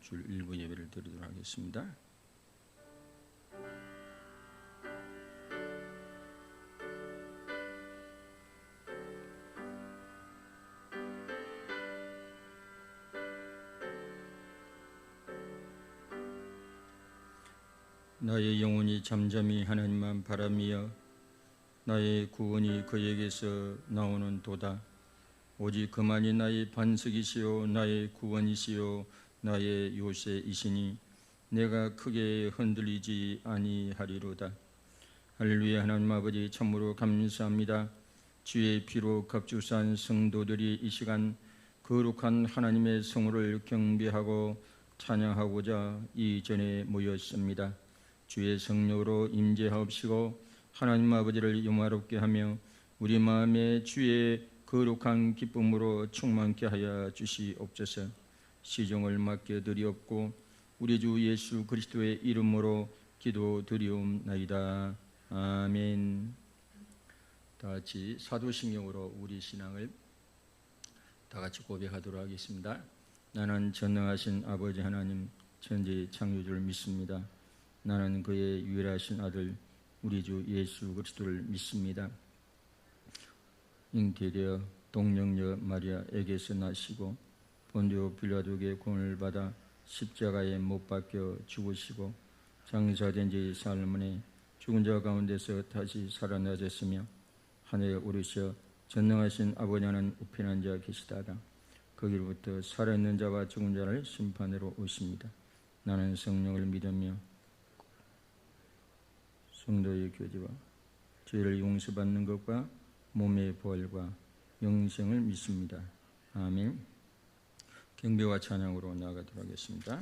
줄 일부 예배를 드리도록 하겠습니다. 나의 영혼이 잠잠히 하나님만 바라미어 나의 구원이 그에게서 나오는 도다. 오직 그만이 나의 반석이시요 나의 구원이시요 나의 요새이시니 내가 크게 흔들리지 아니하리로다. 할렐루야. 하나님 아버지, 참으로 감사합니다. 주의 피로 값주산 성도들이 이 시간 거룩한 하나님의 성호를 경배하고 찬양하고자 이전에 모였습니다. 주의 성령으로 임재하옵시고 하나님 아버지를 영화롭게 하며 우리 마음에 주의 거룩한 기쁨으로 충만케 하여 주시옵소서. 시종을 맡겨드리옵고 우리 주 예수 그리스도의 이름으로 기도드리옵나이다. 아멘. 다같이 사도신경으로 우리 신앙을 다같이 고백하도록 하겠습니다. 나는 전능하신 아버지 하나님 천지 창조주를 믿습니다. 나는 그의 유일하신 아들 우리 주 예수 그리스도를 믿습니다. 잉태되어 동정녀 마리아에게서 나시고 본디오 빌라도에게 고난을 받아 십자가에 못 박혀 죽으시고 장사된 지 사흘 만에 죽은 자 가운데서 다시 살아나셨으며 하늘에 오르셔 전능하신 아버지 하나님 우편에 앉아 계시다가 거기로부터 살아있는 자와 죽은 자를 심판으로 오십니다. 나는 성령을 믿으며 성도의 교제와 죄를 용서받는 것과 몸의 부활과 영생을 믿습니다. 아멘. 경배와 찬양으로 나아가도록 하겠습니다.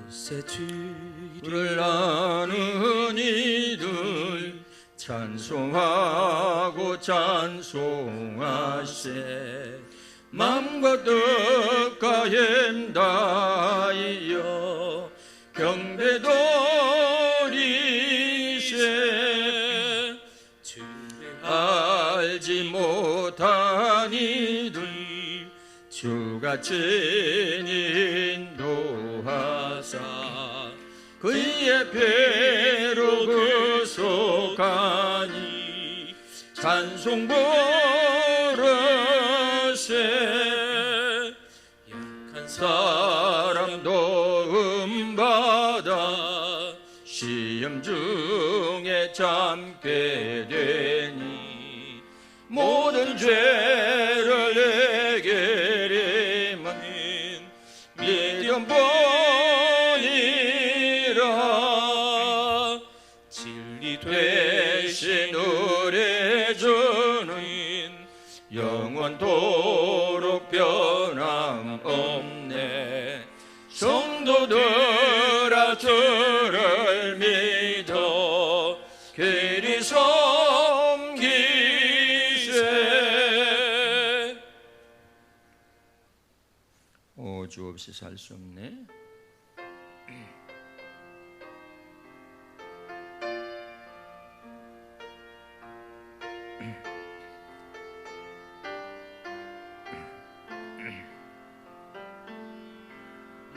그새 주를 아는 이들 찬송하고 찬송하세. 맘과 뜻과 힘 다하여 경배드리세. 주를 알지 못한 이들 주같이 인도하사 그의 배로 구속하니 찬송 부르세. 약한 사람 도움받아 시험 중에 참게 되니 모든 죄를 해결하는 믿음 뿐이라. 진리 되신 우리 주는 영원토록 변함없네. 성도들아 주를 믿어 그리 섬기세. 오, 주 없이 살 수 없네.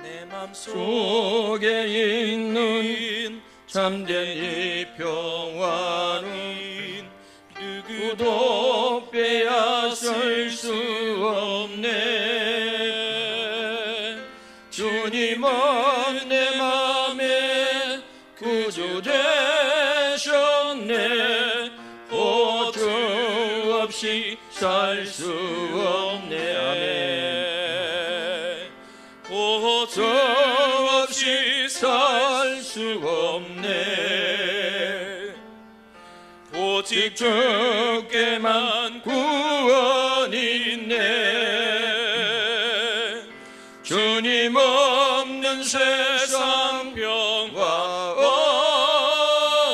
내 맘속에 있는 참된 이 평화는 누구도 빼앗을 수 없네. 주님은 내 맘에 구주 되셨네. 주 없이 살 수 없네. 아멘. 주 없이 살 수 없네. 오직 주께만 구원이 있네. 주님 없는 세상 평화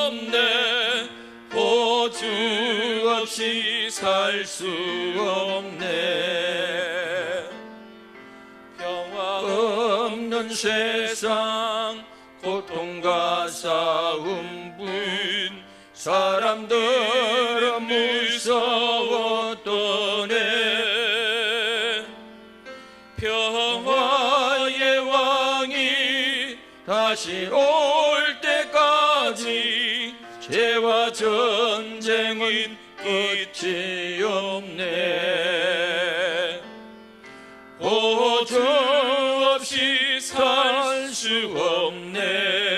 없네. 주 없이 살 수 없네. 평화 없는 세상 고통과 가싸움 분 사람들은 무서웠더네. 평화의 왕이 다시 올 때까지 죄와 전쟁은 끝이 없네. 보증 없이 살 수 없네.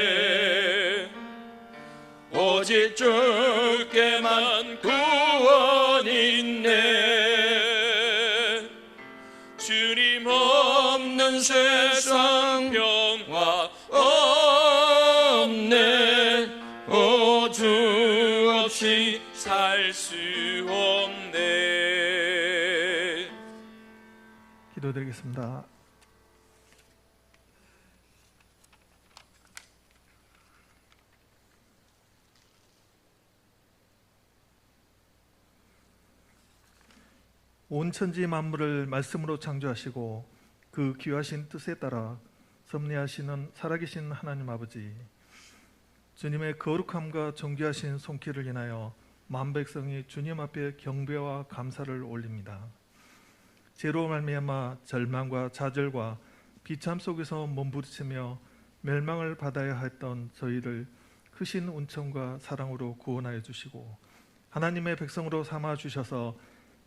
오직 주께만 구원 있네. 주님 없는 세상 평화 없네. 주 없이 살 수 없네. 기도드리겠습니다. 온 천지 만물을 말씀으로 창조하시고 그 귀하신 뜻에 따라 섭리하시는 살아계신 하나님 아버지, 주님의 거룩함과 존귀하신 손길을 인하여 만 백성이 주님 앞에 경배와 감사를 올립니다. 죄로 말미암아 절망과 좌절과 비참 속에서 몸부림치며 멸망을 받아야 했던 저희를 크신 은총과 사랑으로 구원하여 주시고 하나님의 백성으로 삼아 주셔서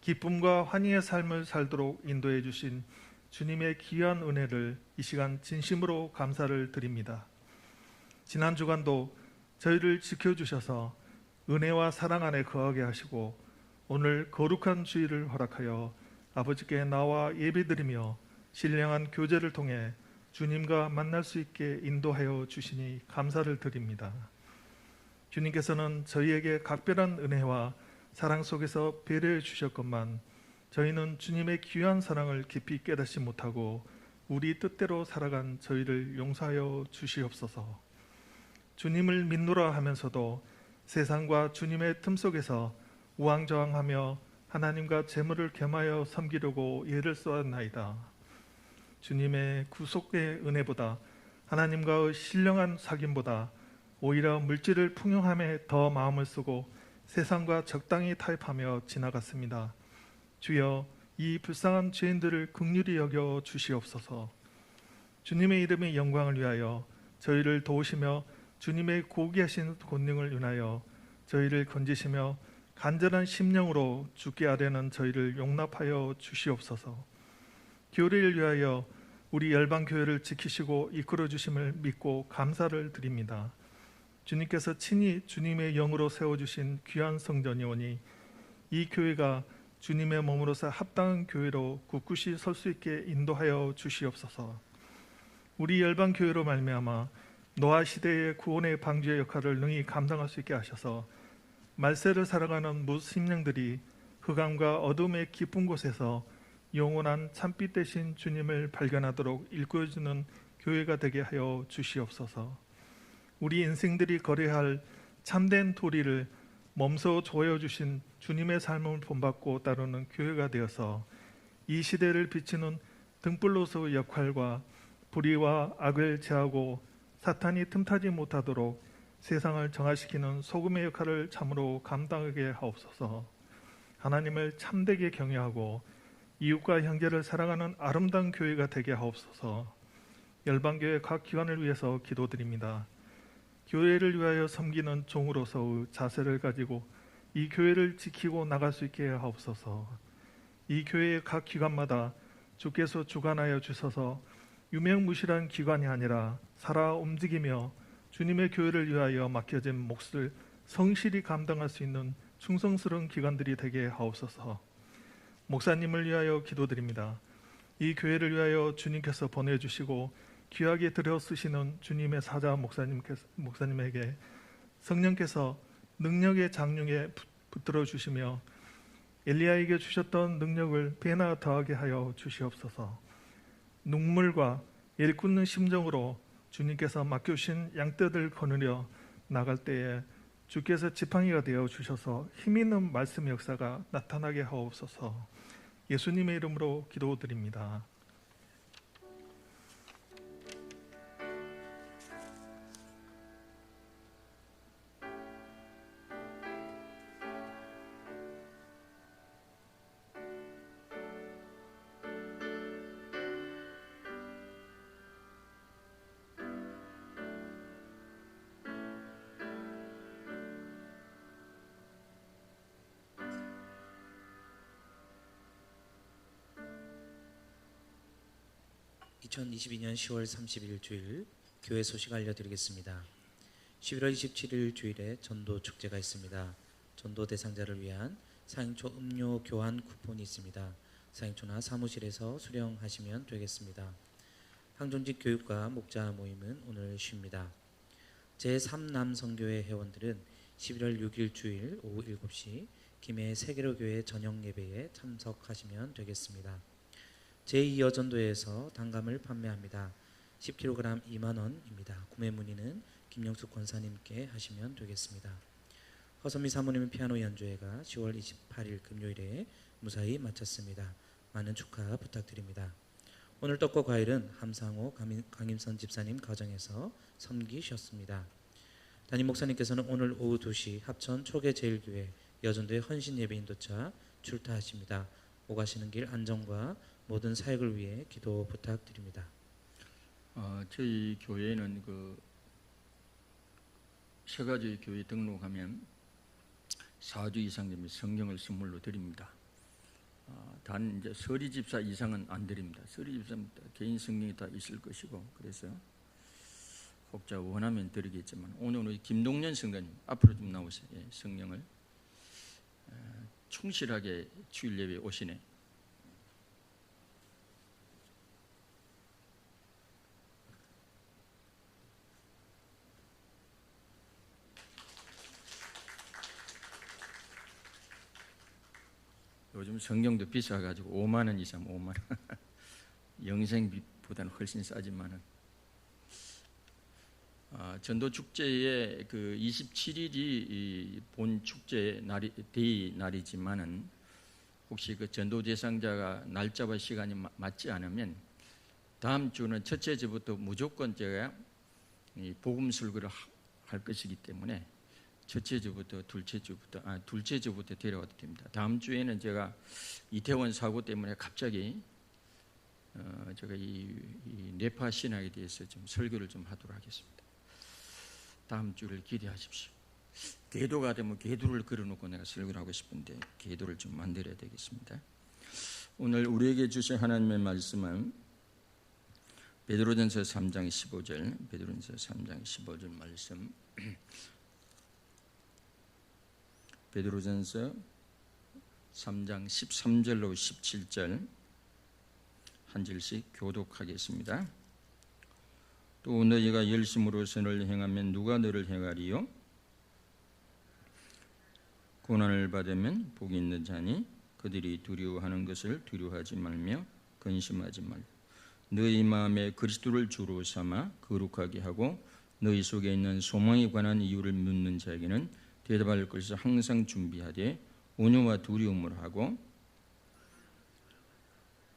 기쁨과 환희의 삶을 살도록 인도해 주신 주님의 귀한 은혜를 이 시간 진심으로 감사를 드립니다. 지난 주간도 저희를 지켜주셔서 은혜와 사랑 안에 거하게 하시고 오늘 거룩한 주일을 허락하여 아버지께 나와 예배드리며 신령한 교제를 통해 주님과 만날 수 있게 인도하여 주시니 감사를 드립니다. 주님께서는 저희에게 각별한 은혜와 사랑 속에서 배려해 주셨건만 저희는 주님의 귀한 사랑을 깊이 깨닫지 못하고 우리 뜻대로 살아간 저희를 용서하여 주시옵소서. 주님을 믿노라 하면서도 세상과 주님의 틈 속에서 우왕좌왕하며 하나님과 재물을 겸하여 섬기려고 애를 쏘았나이다. 주님의 구속의 은혜보다 하나님과의 신령한 사귐보다 오히려 물질을 풍요함에 더 마음을 쓰고 세상과 적당히 타협하며 지나갔습니다. 주여, 이 불쌍한 죄인들을 긍휼히 여겨 주시옵소서. 주님의 이름의 영광을 위하여 저희를 도우시며 주님의 고귀하신 권능을 인하여 저희를 건지시며 간절한 심령으로 주께 아뢰는 저희를 용납하여 주시옵소서. 교회를 위하여 우리 열방교회를 지키시고 이끌어 주심을 믿고 감사를 드립니다. 주님께서 친히 주님의 영으로 세워주신 귀한 성전이오니 이 교회가 주님의 몸으로서 합당한 교회로 굳굳이 설 수 있게 인도하여 주시옵소서. 우리 열방교회로 말미암아 노아 시대의 구원의 방주의 역할을 능히 감당할 수 있게 하셔서 말세를 살아가는 무심령들이 흑암과 어둠의 깊은 곳에서 영원한 참빛 되신 주님을 발견하도록 일구어주는 교회가 되게 하여 주시옵소서. 우리 인생들이 거래할 참된 도리를 몸소 조여주신 주님의 삶을 본받고 따르는 교회가 되어서 이 시대를 비추는 등불로서의 역할과 불의와 악을 제하고 사탄이 틈타지 못하도록 세상을 정화시키는 소금의 역할을 참으로 감당하게 하옵소서. 하나님을 참되게 경외하고 이웃과 형제를 사랑하는 아름다운 교회가 되게 하옵소서. 열방교회 각 기관을 위해서 기도드립니다. 교회를 위하여 섬기는 종으로서의 자세를 가지고 이 교회를 지키고 나갈 수 있게 하옵소서. 이 교회의 각 기관마다 주께서 주관하여 주셔서 유명무실한 기관이 아니라 살아 움직이며 주님의 교회를 위하여 맡겨진 몫을 성실히 감당할 수 있는 충성스러운 기관들이 되게 하옵소서. 목사님을 위하여 기도드립니다. 이 교회를 위하여 주님께서 보내주시고 귀하게 들여 쓰시는 주님의 사자 목사님에게 성령께서 능력의 장중에 붙들어 주시며 엘리야에게 주셨던 능력을 배나 더하게 하여 주시옵소서. 눈물과 일꾼는 심정으로 주님께서 맡겨주신 양떼들 거느려 나갈 때에 주께서 지팡이가 되어 주셔서 힘있는 말씀 역사가 나타나게 하옵소서. 예수님의 이름으로 기도드립니다. 2022년 10월 30일 주일 교회 소식 알려드리겠습니다. 11월 27일 주일에 전도 축제가 있습니다. 전도 대상자를 위한 사행초 음료 교환 쿠폰이 있습니다. 사행초나 사무실에서 수령하시면 되겠습니다. 항존직 교육과 목자 모임은 오늘 쉽니다. 제3남성교회 회원들은 11월 6일 주일 오후 7시 김해 세계로교회 저녁 예배에 참석하시면 되겠습니다. 제2여전도에서 단감을 판매합니다. 10kg 2만원입니다. 구매 문의는 김영숙 권사님께 하시면 되겠습니다. 허선미 사모님의 피아노 연주회가 10월 28일 금요일에 무사히 마쳤습니다. 많은 축하 부탁드립니다. 오늘 떡과 과일은 함상호 강임선 집사님 가정에서 섬기셨습니다. 담임 목사님께서는 오늘 오후 2시 합천 초계제일교회 여전도의 헌신 예배 인도차 출타하십니다. 오가시는 길 안전과 모든 사역을 위해 기도 부탁드립니다. 저희 교회는 세 가지 교회 등록하면 4주 이상 되면 성경을 선물로 드립니다. 단 이제 서리 집사 이상은 안 드립니다. 서리 집사는 개인 성경이 다 있을 것이고, 그래서 혹자 원하면 드리겠지만, 오늘 우리 김동년 성도님 앞으로 좀 나오세요. 예, 성령을 충실하게 주일 예배 오시네. 요즘 성경도 비싸가지고 5만 원 이상, 5만 원. 영생비보다는 훨씬 싸지만은. 전도 축제의 그 27일이 본 축제 날이지만은 혹시 그 전도 대상자가 날짜와 시간이 맞지 않으면 다음 주는 첫째 주부터 무조건 제가 복음 설교를 할 것이기 때문에 첫째 주부터 둘째 주부터 데려와도 됩니다. 다음 주에는 제가 이태원 사고 때문에 갑자기 제가 이 뇌파 신학에 대해서 좀 설교를 좀 하도록 하겠습니다. 다음 주를 기대하십시오. 계도가 되면 계도를 걸어놓고 내가 설교를 하고 싶은데 계도를 좀 만들어야 되겠습니다. 오늘 우리에게 주신 하나님의 말씀은 베드로전서 3장 15절, 베드로전서 3장 15절 말씀. 베드로전서 3장 13절로 17절 한 절씩 교독하겠습니다. 또 너희가 열심으로 선을 행하면 누가 너를 행하리요? 고난을 받으면 복이 있는 자니 그들이 두려워하는 것을 두려워하지 말며 근심하지 말고 너희 마음에 그리스도를 주로 삼아 거룩하게 하고 너희 속에 있는 소망에 관한 이유를 묻는 자에게는 대답할 것을 항상 준비하되 온유와 두려움을 하고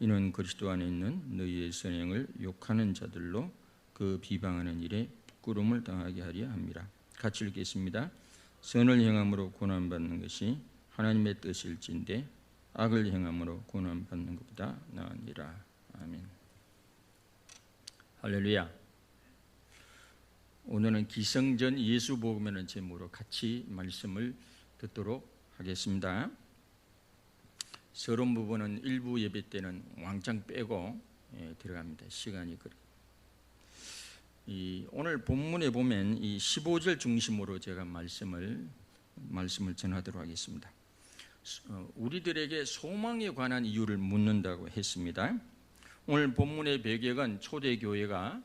이는 그리스도 안에 있는 너희의 선행을 욕하는 자들로 그 비방하는 일에 부끄러움을 당하게 하려 함이라. 같이 읽겠습니다. 선을 행함으로 고난받는 것이 하나님의 뜻일진데 악을 행함으로 고난받는 것보다 나으니라. 아멘. 할렐루야. 오늘은 기성전 예수 복음에는 제목으로 같이 말씀을 듣도록 하겠습니다. 서론 부분은 일부 예배 때는 왕창 빼고 들어갑니다. 시간이 그래. 오늘 본문에 보면 이 15절 중심으로 제가 말씀을 전하도록 하겠습니다. 우리들에게 소망에 관한 이유를 묻는다고 했습니다. 오늘 본문의 배경은 초대교회가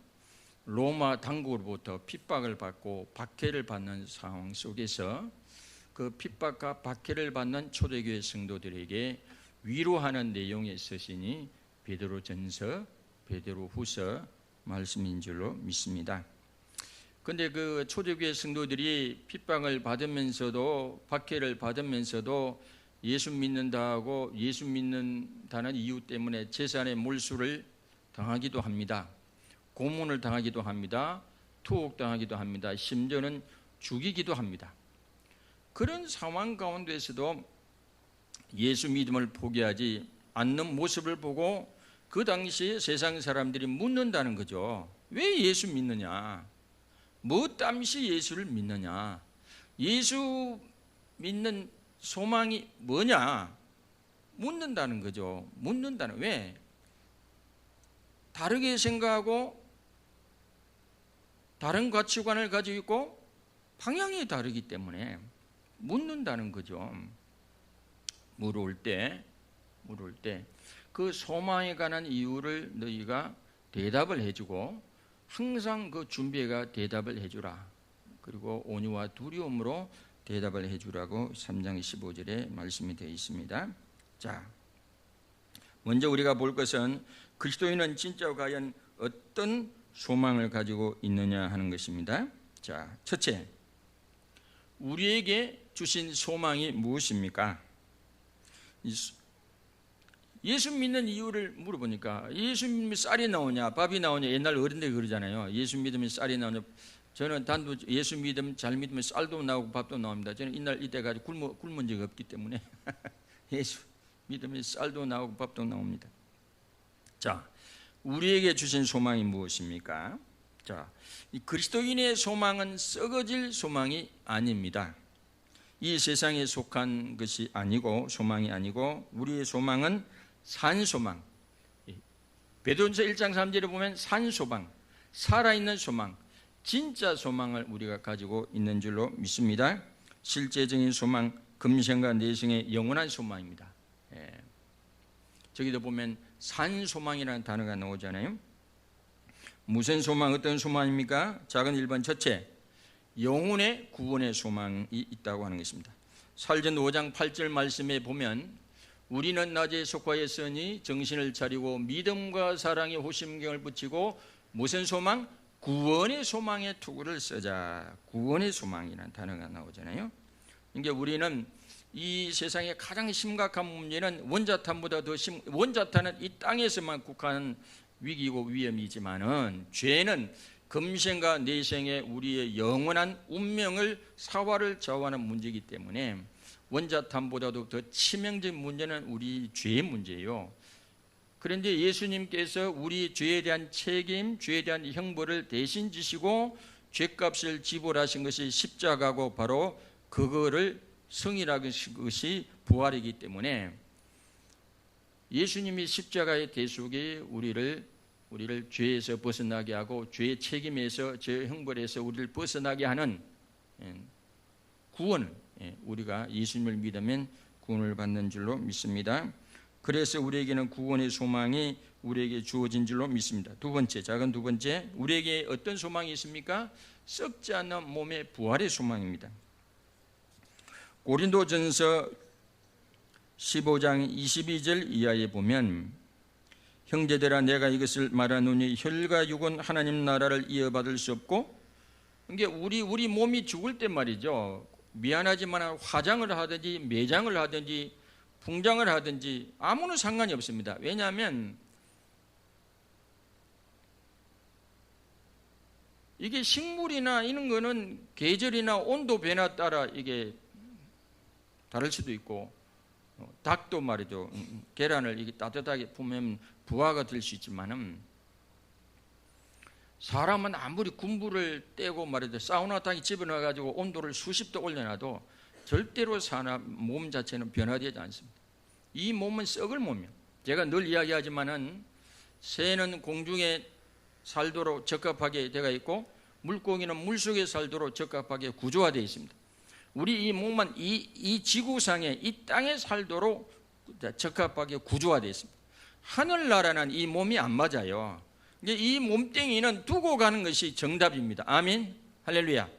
로마 당국으로부터 핍박을 받고 박해를 받는 상황 속에서 그 핍박과 박해를 받는 초대교회 성도들에게 위로하는 내용의 서신이 베드로전서, 베드로후서 말씀인 줄로 믿습니다. 그런데 그 초대교회 성도들이 핍박을 받으면서도 박해를 받으면서도 예수 믿는다고 예수 믿는다는 이유 때문에 재산의 몰수를 당하기도 합니다. 고문을 당하기도 합니다. 투옥당하기도 합니다. 심지어는 죽이기도 합니다. 그런 상황 가운데서도 예수 믿음을 포기하지 않는 모습을 보고 그 당시에 세상 사람들이 묻는다는 거죠. 왜 예수 믿느냐? 뭐 땀시 예수를 믿느냐? 예수 믿는 소망이 뭐냐? 묻는다는 거죠. 묻는다는 왜? 다르게 생각하고 다른 가치관을 가지고 있고 방향이 다르기 때문에 묻는다는 거죠. 물을 때 그 소망에 관한 이유를 너희가 대답을 해주고 항상 그 준비가 대답을 해주라. 그리고 온유와 두려움으로 대답을 해주라고 3장 15절에 말씀이 되어 있습니다. 자, 먼저 우리가 볼 것은 그리스도인은 진짜 과연 어떤 소망을 가지고 있느냐 하는 것입니다. 자, 첫째, 우리에게 주신 소망이 무엇입니까? 예수 믿는 이유를 물어보니까 예수 믿으면 쌀이 나오냐 밥이 나오냐, 옛날 어른들이 그러잖아요. 예수 믿으면 쌀이 나오냐. 저는 단도 예수 믿으면 잘 믿으면 쌀도 나오고 밥도 나옵니다. 저는 이때까지 굶은 적이 없기 때문에 예수 믿으면 쌀도 나오고 밥도 나옵니다. 자, 우리에게 주신 소망이 무엇입니까? 자, 이 그리스도인의 소망은 썩어질 소망이 아닙니다. 이 세상에 속한 것이 아니고 소망이 아니고 우리의 소망은 산소망. 베드로전서 1장 3절에 보면 산소망, 살아있는 소망, 진짜 소망을 우리가 가지고 있는 줄로 믿습니다. 실제적인 소망, 금생과 내생의 영원한 소망입니다. 저기도 보면 산소망이라는 단어가 나오잖아요. 무슨 소망, 어떤 소망입니까? 작은 1번 첫째, 영혼의 구원의 소망이 있다고 하는 것입니다. 사도전 5장 8절 말씀에 보면 우리는 낮에 속하였으니 정신을 차리고 믿음과 사랑의 호심경을 붙이고 무슨 소망? 구원의 소망의 투구를 쓰자. 구원의 소망이라는 단어가 나오잖아요. 그러니까 우리는 이 세상의 가장 심각한 문제는 원자탄보다 더 원자탄은 이 땅에서만 국한 위기고 위험이지만은 죄는 금생과 내생의 우리의 영원한 운명을 사활을 좌우하는 문제이기 때문에 원자탄보다도 더 치명적인 문제는 우리 죄의 문제예요. 그런데 예수님께서 우리 죄에 대한 책임, 죄에 대한 형벌을 대신 지시고 죄값을 지불하신 것이 십자가고 바로 그거를 성이라는 것이 부활이기 때문에 예수님이 십자가의 대속이 우리를 죄에서 벗어나게 하고 죄의 책임에서 죄의 형벌에서 우리를 벗어나게 하는 구원, 우리가 예수님을 믿으면 구원을 받는 줄로 믿습니다. 그래서 우리에게는 구원의 소망이 우리에게 주어진 줄로 믿습니다. 두 번째, 작은 두 번째, 우리에게 어떤 소망이 있습니까? 썩지 않는 몸의 부활의 소망입니다. 고린도전서 15장 22절 이하에 보면 형제들아 내가 이것을 말하노니 혈과 육은 하나님 나라를 이어받을 수 없고, 그러니까 우리 몸이 죽을 때 말이죠, 미안하지만 화장을 하든지 매장을 하든지 풍장을 하든지 아무런 상관이 없습니다. 왜냐하면 이게 식물이나 이런 거는 계절이나 온도 변화 따라 이게 다를 수도 있고, 닭도 말이죠, 계란을 이게 따뜻하게 품으면 부화가 될 수 있지만은 사람은 아무리 군부를 떼고 말이죠, 사우나탕에 집어넣어 가지고 온도를 수십 도 올려놔도 절대로 몸 자체는 변화되지 않습니다. 이 몸은 썩을 몸이에요. 제가 늘 이야기하지만은 새는 공중에 살도록 적합하게 되어 있고 물고기는 물속에 살도록 적합하게 구조화되어 있습니다. 우리 이 몸은 이 지구상에 이 땅에 살도록 적합하게 구조화되어 있습니다. 하늘나라는 이 몸이 안 맞아요. 이 몸뚱이는 두고 가는 것이 정답입니다. 아멘, 할렐루야.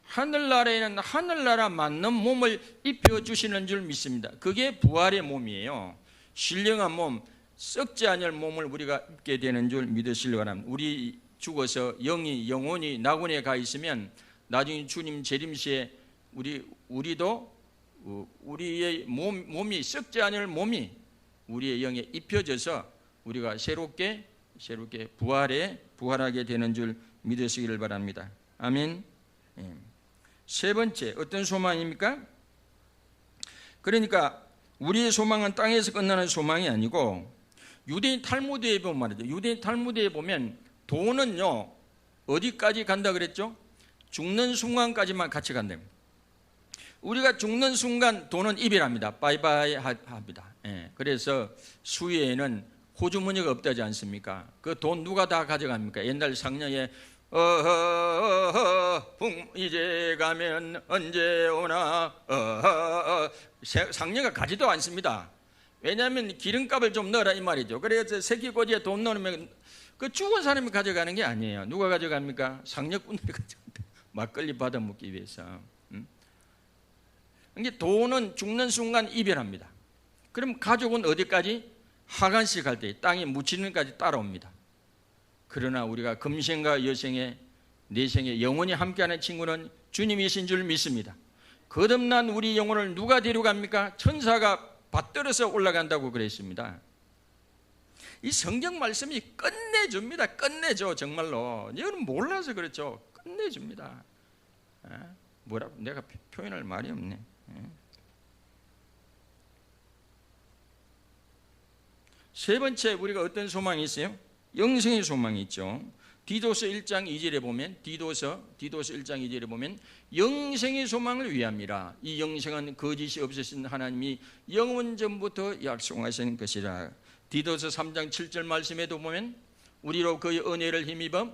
하늘나라에는 하늘나라 맞는 몸을 입혀주시는 줄 믿습니다. 그게 부활의 몸이에요. 신령한 몸, 썩지 않을 몸을 우리가 입게 되는 줄 믿으시기 바랍니다. 우리 죽어서 영혼이 낙원에 가 있으면 나중에 주님 재림시에 우리도 우리의 몸이 썩지 않을 몸이 우리의 영에 입혀져서 우리가 새롭게 부활하게 되는 줄 믿으시기를 바랍니다. 아멘. 세 번째, 어떤 소망입니까? 그러니까 우리의 소망은 땅에서 끝나는 소망이 아니고 유대인 탈무드에 보면 말이죠. 유대인 탈무드에 보면 돈은요 어디까지 간다 그랬죠? 죽는 순간까지만 같이 간답니다. 우리가 죽는 순간 돈은 이별합니다. 바이바이 합니다. 그래서 수혜에는 호주머니가 없다지 않습니까? 그 돈 누가 다 가져갑니까? 옛날 상령에 이제 가면 언제 오나 상령가 가지도 않습니다. 왜냐하면 기름값을 좀 넣어라 이 말이죠. 그래서 새끼꼬지에 돈 넣으면 그 죽은 사람이 가져가는 게 아니에요. 누가 가져갑니까? 상력꾼들이 가져간다. 막걸리 받아 먹기 위해서. 그러니까 돈은 죽는 순간 이별합니다. 그럼 가족은 어디까지? 하간씩 할 때 땅에 묻히는 데까지 따라옵니다. 그러나 우리가 금생과 여생에 내생에 영원히 함께하는 친구는 주님이신 줄 믿습니다. 거듭난 우리 영혼을 누가 데려갑니까? 천사가 받들어서 올라간다고 그랬습니다. 이 성경 말씀이 끝내줍니다. 끝내줘 정말로. 이거는 몰라서 그렇죠. 끝내줍니다. 뭐라고 내가 표현할 말이 없네. 세 번째 우리가 어떤 소망이 있어요? 영생의 소망이 있죠. 디도서 1장 2절에 보면 디도서 1장 2절에 보면 영생의 소망을 위함이라. 이 영생은 거짓이 없으신 하나님이 영원 전부터 약속하신 것이라. 디도서 3장 7절 말씀에도 보면 우리로 그의 은혜를 힘입어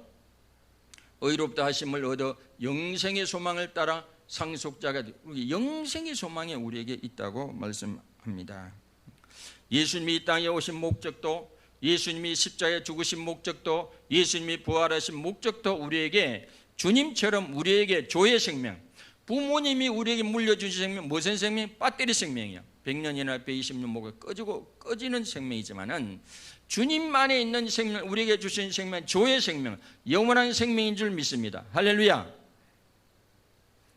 의롭다 하심을 얻어 영생의 소망을 따라 상속자가 되고, 영생의 소망이 우리에게 있다고 말씀합니다. 예수님이 이 땅에 오신 목적도, 예수님이 십자가에 죽으신 목적도, 예수님이 부활하신 목적도 우리에게 주님처럼 우리에게 조의 생명, 부모님이 우리에게 물려주신 생명, 무슨 생명? 배터리 생명이요. 100년이나 120년 목을 꺼지는 생명이지만은 주님 안에 있는 생명, 우리에게 주신 생명, 조의 생명, 영원한 생명인 줄 믿습니다. 할렐루야.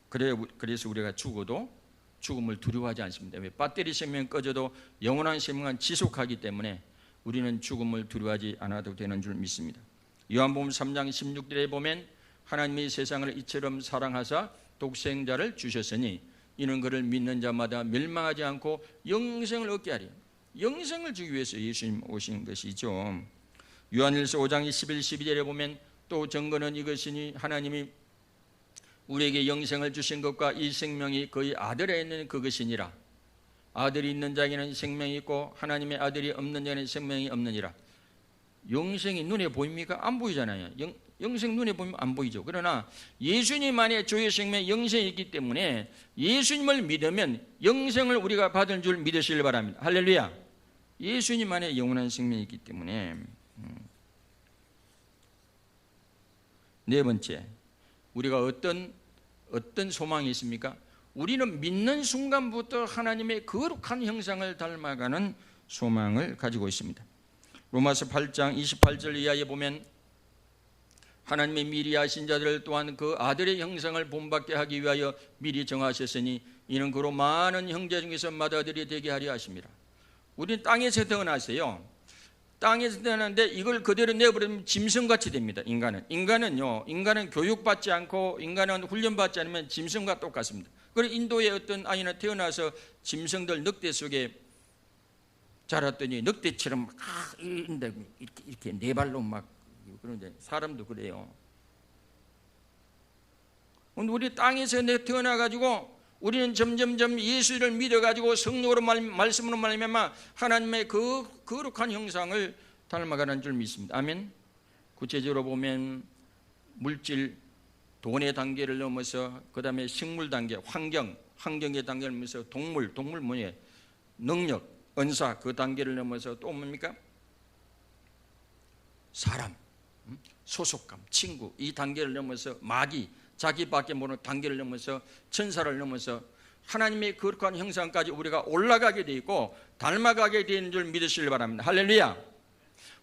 그래서 우리가 죽어도 죽음을 두려워하지 않습니다. 왜? 배터리 생명 꺼져도 영원한 생명은 지속하기 때문에 우리는 죽음을 두려워하지 않아도 되는 줄 믿습니다. 요한복음 3장 16절에 보면 하나님이 세상을 이처럼 사랑하사 독생자를 주셨으니 이는 그를 믿는 자마다 멸망하지 않고 영생을 얻게 하리. 영생을 주기 위해서 예수님 오신 것이죠. 요한일서 5장 11, 12절에 보면 또 증거는 이것이니 하나님이 우리에게 영생을 주신 것과 이 생명이 그의 아들에 있는 그것이니라. 아들이 있는 자에게는 생명이 있고 하나님의 아들이 없는 자에게는 생명이 없느니라. 영생이 눈에 보입니까? 안 보이잖아요. 영생 눈에 보이면 안 보이죠. 그러나 예수님 안에 조의 생명에 영생이 있기 때문에 예수님을 믿으면 영생을 우리가 받은 줄 믿으시길 바랍니다. 할렐루야. 예수님 안에 영원한 생명이 있기 때문에. 네 번째, 우리가 어떤 소망이 있습니까? 우리는 믿는 순간부터 하나님의 거룩한 형상을 닮아가는 소망을 가지고 있습니다. 로마서 8장 28절 이하에 보면 하나님의 미리 하신 자들을 또한 그 아들의 형상을 본받게 하기 위하여 미리 정하셨으니 이는 그로 많은 형제 중에서 맏아들이 되게 하려 하심이라. 우리는 땅에서 태어났어요. 땅에서 태어났는데 이걸 그대로 내버리면 짐승같이 됩니다. 인간은 교육받지 않고 인간은 훈련받지 않으면 짐승과 똑같습니다. 그리고 인도의 어떤 아이는 태어나서 짐승들 늑대 속에 자랐더니 늑대처럼 이렇게 네 발로 막 그런데 사람도 그래요. 우리 땅에서 태어나가지고 우리는 점점점 예수를 믿어가지고 성령으로 말씀으로 말미암아 하나님의 그 거룩한 형상을 닮아가는 줄 믿습니다. 아멘. 구체적으로 보면 물질, 돈의 단계를 넘어서 그 다음에 식물 단계, 환경의 단계를 넘어서 동물 뭐예요? 능력, 은사 그 단계를 넘어서 또 뭡니까? 사람, 소속감, 친구 이 단계를 넘어서 마귀, 자기밖에 모르는 단계를 넘어서 천사를 넘어서 하나님의 거룩한 형상까지 우리가 올라가게 돼 있고 닮아가게 되는 줄 믿으시길 바랍니다. 할렐루야.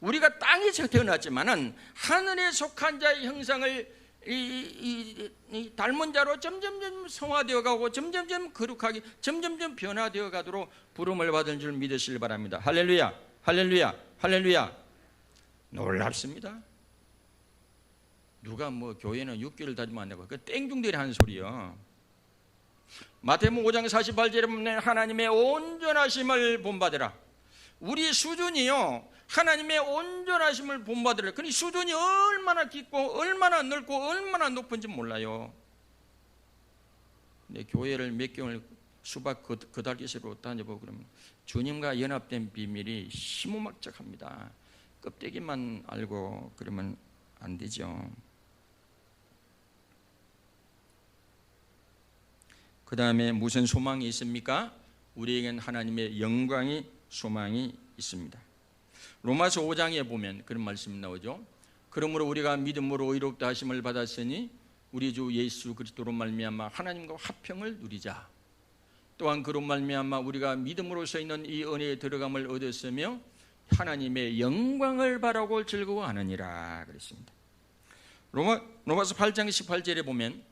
우리가 땅에서 태어났지만은 하늘에 속한 자의 형상을 이 닮은 자로 점점점 성화되어 가고 점점점 거룩하게 점점점 변화되어 가도록 부름을 받은 줄 믿으시길 바랍니다. 할렐루야. 할렐루야. 할렐루야. 놀랍습니다. 누가 뭐 교회는 6개월 다니면 안 되고 그 땡중들이 하는 소리요. 마태복음 5장 48절에 보면 하나님의 온전하심을 본받으라. 우리 수준이요 하나님의 온전하심을 본받으라. 그러니 수준이 얼마나 깊고 얼마나 넓고 얼마나 높은지 몰라요. 근데 교회를 몇 개월 수박 그달기새로 다녀보고 그러면 주님과 연합된 비밀이 시무막적합니다. 껍데기만 알고 그러면 안 되죠. 그 다음에 무슨 소망이 있습니까? 우리에겐 하나님의 영광이 소망이 있습니다. 로마서 5장에 보면 그런 말씀이 나오죠. 그러므로 우리가 믿음으로 의롭다 하심을 받았으니 우리 주 예수 그리스도로 말미암아 하나님과 화평을 누리자. 또한 그로 말미암아 우리가 믿음으로서 있는 이 은혜에 들어감을 얻었으며 하나님의 영광을 바라고 즐거워하느니라 그랬습니다. 로마서 8장 18절에 보면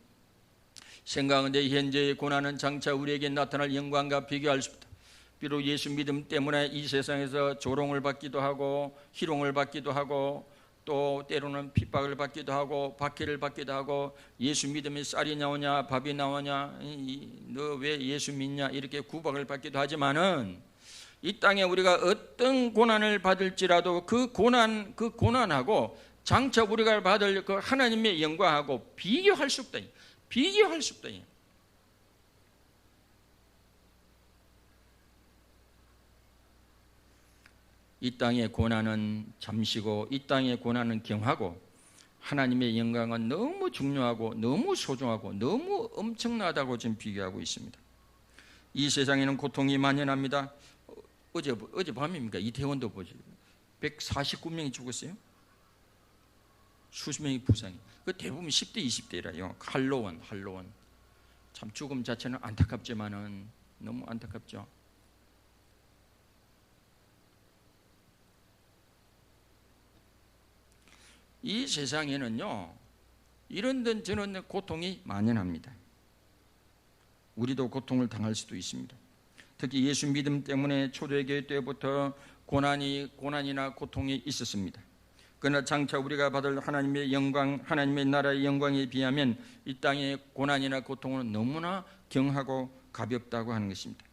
생각하는데 현재의 고난은 장차 우리에게 나타날 영광과 비교할 수 없다. 비록 예수 믿음 때문에 이 세상에서 조롱을 받기도 하고 희롱을 받기도 하고 또 때로는 핍박을 받기도 하고 박해를 받기도 하고 예수 믿으면 쌀이 나오냐 밥이 나오냐 너 왜 예수 믿냐 이렇게 구박을 받기도 하지만은 이 땅에 우리가 어떤 고난을 받을지라도 그 고난하고 장차 우리가 받을 그 하나님의 영광하고 비교할 수 없다. 비교할 수 없다. 이 땅의 고난은 잠시고 이 땅의 고난은 경하고 하나님의 영광은 너무 중요하고 너무 소중하고 너무 엄청나다고 지금 비교하고 있습니다. 이 세상에는 고통이 만연합니다. 어젯밤입니까? 이태원도 보죠. 149명이 죽었어요. 수십 명이 부상이. 그 대부분 10대 20대라요. 할로원. 참 죽음 자체는 안타깝지만은 너무 안타깝죠. 이 세상에는요 이런 데 저런 고통이 만연합니다. 우리도 고통을 당할 수도 있습니다. 특히 예수 믿음 때문에 초대교회 때부터 고난이나 고통이 있었습니다. 그러나 장차 우리가 받을 하나님의 영광, 하나님의 나라의 영광에 비하면 이 땅의 고난이나 고통은 너무나 경하고 가볍다고 하는 것입니다.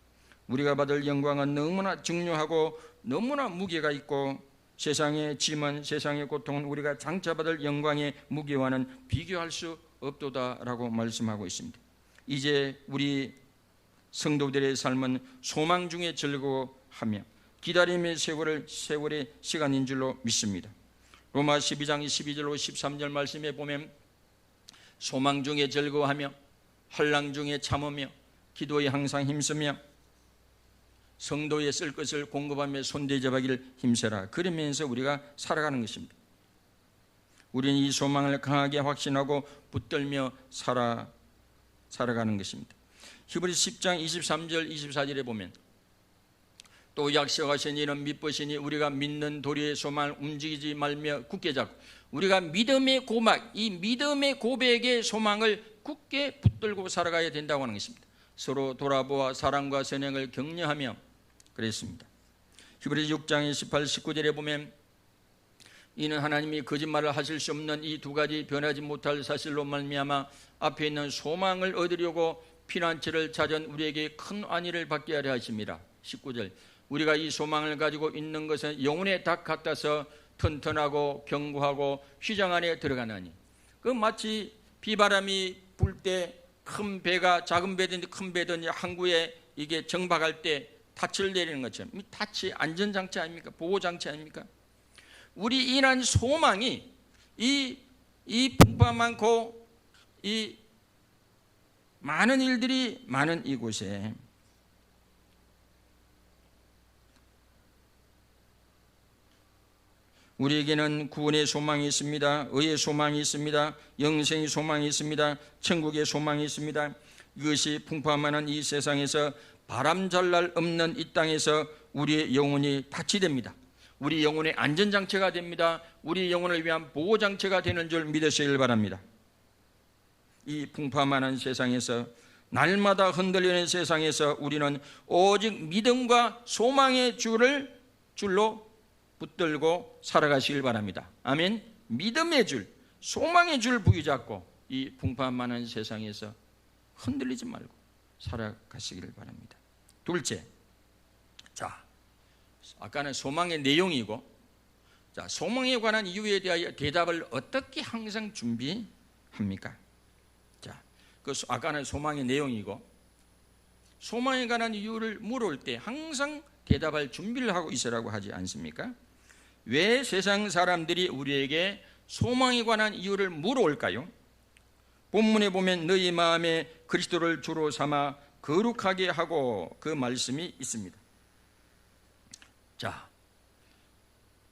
우리가 받을 영광은 너무나 중요하고 너무나 무게가 있고 세상의 짐은 세상의 고통은 우리가 장차 받을 영광의 무게와는 비교할 수 없도다라고 말씀하고 있습니다. 이제 우리 성도들의 삶은 소망 중에 즐거워하며 기다림의 세월의 시간인 줄로 믿습니다. 로마 12장 12절로 13절 말씀에 보면 소망 중에 즐거워하며 환난 중에 참으며 기도에 항상 힘쓰며 성도에 쓸 것을 공급하며 손대접하기를 힘써라. 그러면서 우리가 살아가는 것입니다. 우리는 이 소망을 강하게 확신하고 붙들며 살아가는 것입니다. 히브리서 10장 23절 24절에 보면 또 약속하신 이는 믿으시니 우리가 믿는 도리의 소망을 움직이지 말며 굳게 잡고 우리가 믿음의 고막, 이 믿음의 고백의 소망을 굳게 붙들고 살아가야 된다고 하는 것입니다. 서로 돌아보아 사랑과 선행을 격려하며 그랬습니다. 히브리서 6장 18, 19절에 보면 이는 하나님이 거짓말을 하실 수 없는 이 두 가지 변하지 못할 사실로 말미암아 앞에 있는 소망을 얻으려고 피난처를 찾은 우리에게 큰 안위를 받게 하려 하십니다. 19절 우리가 이 소망을 가지고 있는 것은 영혼의 닭 같아서 튼튼하고 견고하고 휘장 안에 들어가나니 그 마치 비바람이 불 때 큰 배가 작은 배든지 큰 배든지 항구에 이게 정박할 때 닻을 내리는 것처럼 이 닻이 안전장치 아닙니까? 보호장치 아닙니까? 우리 인한 소망이 이 풍파 많고 이 많은 일들이 많은 이곳에 우리에게는 구원의 소망이 있습니다. 의의 소망이 있습니다. 영생의 소망이 있습니다. 천국의 소망이 있습니다. 이것이 풍파 많은 이 세상에서 바람잘 없는 이 땅에서 우리의 영혼이 닻이 됩니다. 우리 영혼의 안전장치가 됩니다. 우리 영혼을 위한 보호장치가 되는 줄 믿으시길 바랍니다. 이 풍파 많은 세상에서 날마다 흔들리는 세상에서 우리는 오직 믿음과 소망의 줄로 붙들고 살아가시길 바랍니다. 아멘. 믿음의 줄, 소망의 줄 부여잡고 이 풍파 많은 세상에서 흔들리지 말고 살아가시길 바랍니다. 둘째, 자, 아까는 소망의 내용이고, 자, 소망에 관한 이유에 대하여 대답을 어떻게 항상 준비합니까? 자, 그 아까는 소망의 내용이고, 소망에 관한 이유를 물어올 때 항상 대답할 준비를 하고 있으라고 하지 않습니까? 왜 세상 사람들이 우리에게 소망에 관한 이유를 물어올까요? 본문에 보면 너희 마음에 그리스도를 주로 삼아 거룩하게 하고 그 말씀이 있습니다. 자,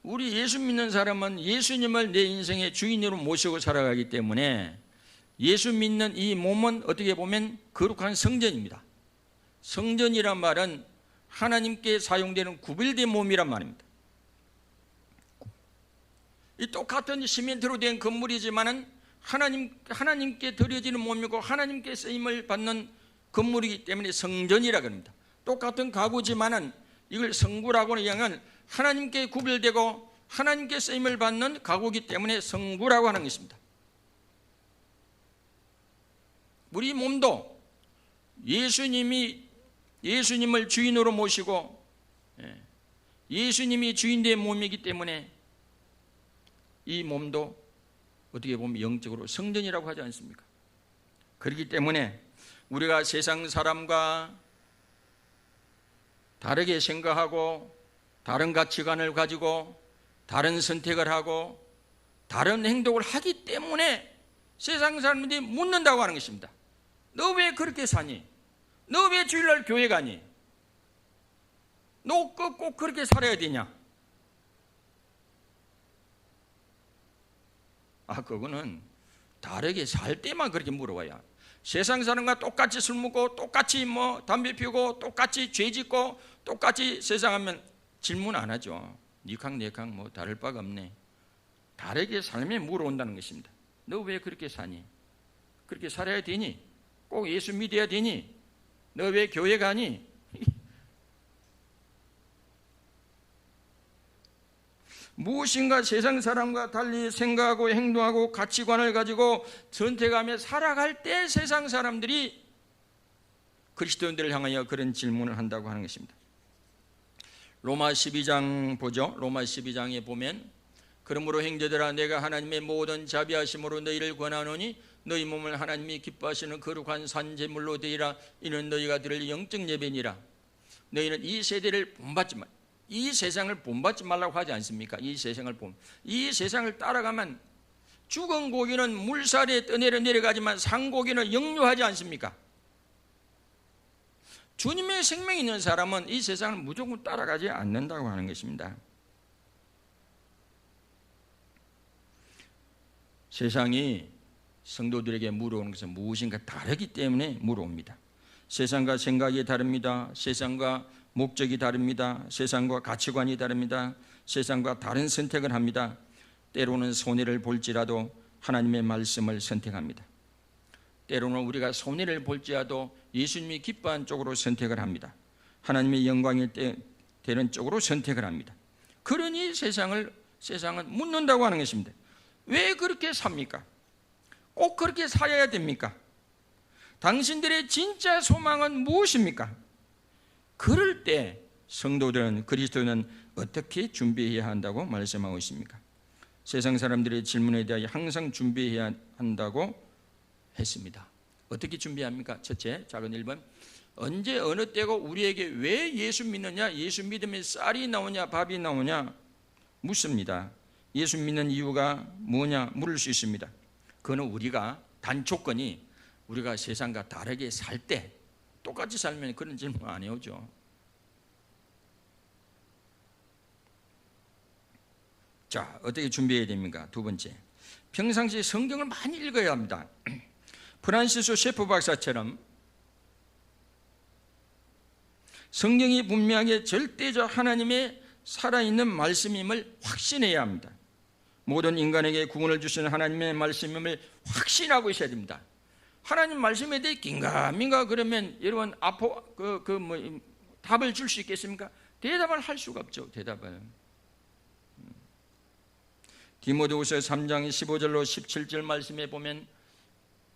우리 예수 믿는 사람은 예수님을 내 인생의 주인으로 모시고 살아가기 때문에 예수 믿는 이 몸은 어떻게 보면 거룩한 성전입니다. 성전이란 말은 하나님께 사용되는 구별된 몸이란 말입니다. 이 똑같은 시멘트로 된 건물이지만은 하나님께 드려지는 몸이고 하나님께 쓰임을 받는 건물이기 때문에 성전이라 그럽니다. 똑같은 가구지만은 이걸 성구라고는 이야기하는 하나님께 구별되고 하나님께 쓰임을 받는 가구이기 때문에 성구라고 하는 것입니다. 우리 몸도 예수님을 주인으로 모시고 예수님이 주인된 몸이기 때문에 이 몸도 어떻게 보면 영적으로 성전이라고 하지 않습니까? 그렇기 때문에 우리가 세상 사람과 다르게 생각하고 다른 가치관을 가지고 다른 선택을 하고 다른 행동을 하기 때문에 세상 사람들이 묻는다고 하는 것입니다. 너 왜 그렇게 사니? 너 왜 주일날 교회 가니? 너 꼭 그렇게 살아야 되냐? 그거는 다르게 살 때만 그렇게 물어봐야. 세상 사람과 똑같이 술 먹고 똑같이 담배 피우고 똑같이 죄 짓고 똑같이 세상하면 질문 안 하죠. 니캉 내캉 다를 바가 없네. 다르게 삶에 물어온다는 것입니다. 너 왜 그렇게 사니? 그렇게 살아야 되니? 꼭 예수 믿어야 되니? 너 왜 교회 가니? 무엇인가 세상 사람과 달리 생각하고 행동하고 가치관을 가지고 선택하며 살아갈 때 세상 사람들이 그리스도인들을 향하여 그런 질문을 한다고 하는 것입니다. 로마 12장 보죠. 로마 12장에 보면 그러므로 형제들아 내가 하나님의 모든 자비하심으로 너희를 권하노니 너희 몸을 하나님이 기뻐하시는 거룩한 산제물로 드리라. 이는 너희가 드릴 영적 예배니라. 너희는 이 세대를 본받지 마. 이 세상을 본받지 말라고 하지 않습니까? 이 세상을 따라가면 죽은 고기는 물살에 떠내려 내려가지만 산 고기는 역류하지 않습니까? 주님의 생명이 있는 사람은 이 세상을 무조건 따라가지 않는다고 하는 것입니다. 세상이 성도들에게 물어오는 것은 무엇인가 다르기 때문에 물어옵니다. 세상과 생각이 다릅니다. 세상과 목적이 다릅니다. 세상과 가치관이 다릅니다. 세상과 다른 선택을 합니다. 때로는 손해를 볼지라도 하나님의 말씀을 선택합니다. 때로는 우리가 손해를 볼지라도 예수님이 기뻐한 쪽으로 선택을 합니다. 하나님의 영광이 되는 쪽으로 선택을 합니다. 그러니 세상은 묻는다고 하는 것입니다. 왜 그렇게 삽니까? 꼭 그렇게 살아야 됩니까? 당신들의 진짜 소망은 무엇입니까? 그럴 때 성도들은 그리스도는 어떻게 준비해야 한다고 말씀하고 있습니까? 세상 사람들의 질문에 대하여 항상 준비해야 한다고 했습니다. 어떻게 준비합니까? 첫째, 작은 1번. 언제 어느 때고 우리에게 왜 예수 믿느냐, 예수 믿으면 쌀이 나오냐 밥이 나오냐 묻습니다. 예수 믿는 이유가 뭐냐 물을 수 있습니다. 그거는 우리가 단 조건이 우리가 세상과 다르게 살 때 똑같이 살면 그런 질문 안 해오죠. 자, 어떻게 준비해야 됩니까? 두 번째, 평상시에 성경을 많이 읽어야 합니다. 프란시스 셰프 박사처럼 성경이 분명하게 절대적 하나님의 살아있는 말씀임을 확신해야 합니다. 모든 인간에게 구원을 주시는 하나님의 말씀임을 확신하고 있어야 됩니다. 하나님 말씀에 대해 긴가민가 그러면 여러분 답을 줄 수 있겠습니까? 대답을 할 수가 없죠. 대답을. 디모데후서 3장 15절로 17절 말씀에 보면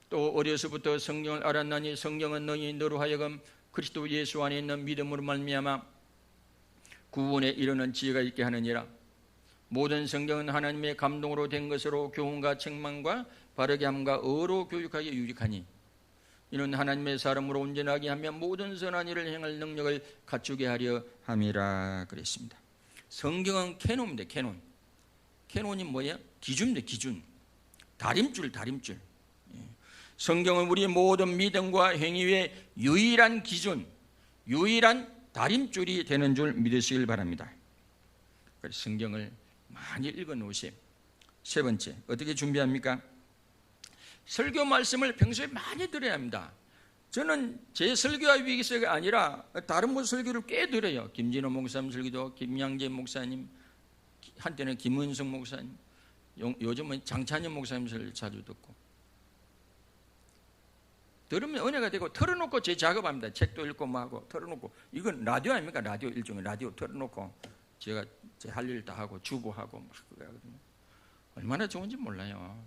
또 어려서부터 성경을 알았나니 성경은 너로 하여금 그리스도 예수 안에 있는 믿음으로 말미암아 구원에 이르는 지혜가 있게 하느니라. 모든 성경은 하나님의 감동으로 된 것으로 교훈과 책망과 바르게 함과 어로 교육하기에 유익하니. 이는 하나님의 사람으로 온전하게 하며 모든 선한 일을 행할 능력을 갖추게 하려 함이라 그랬습니다. 성경은 캐논입니다. 캐논. 캐논이 뭐예요? 기준입니다. 기준. 다림줄. 성경은 우리 모든 믿음과 행위의 유일한 기준, 유일한 다림줄이 되는 줄 믿으시길 바랍니다. 그래서 성경을 많이 읽어 놓으세요. 세 번째, 어떻게 준비합니까? 설교 말씀을 평소에 많이 들어야 합니다. 저는 제 설교하기 위해서가 아니라 다른 분 설교를 꽤 들어요. 김진호 목사님 설교도, 김양재 목사님, 한때는 김은성 목사님, 요즘은 장찬현 목사님 설교 자주 듣고. 들으면 은혜가 되고 틀어놓고 제 작업합니다. 책도 읽고 뭐 하고 틀어놓고. 이건 라디오 아닙니까? 라디오 일종의 라디오 틀어놓고 제가 제 할 일 다 하고 주부하고 막 그러거든요. 얼마나 좋은지 몰라요.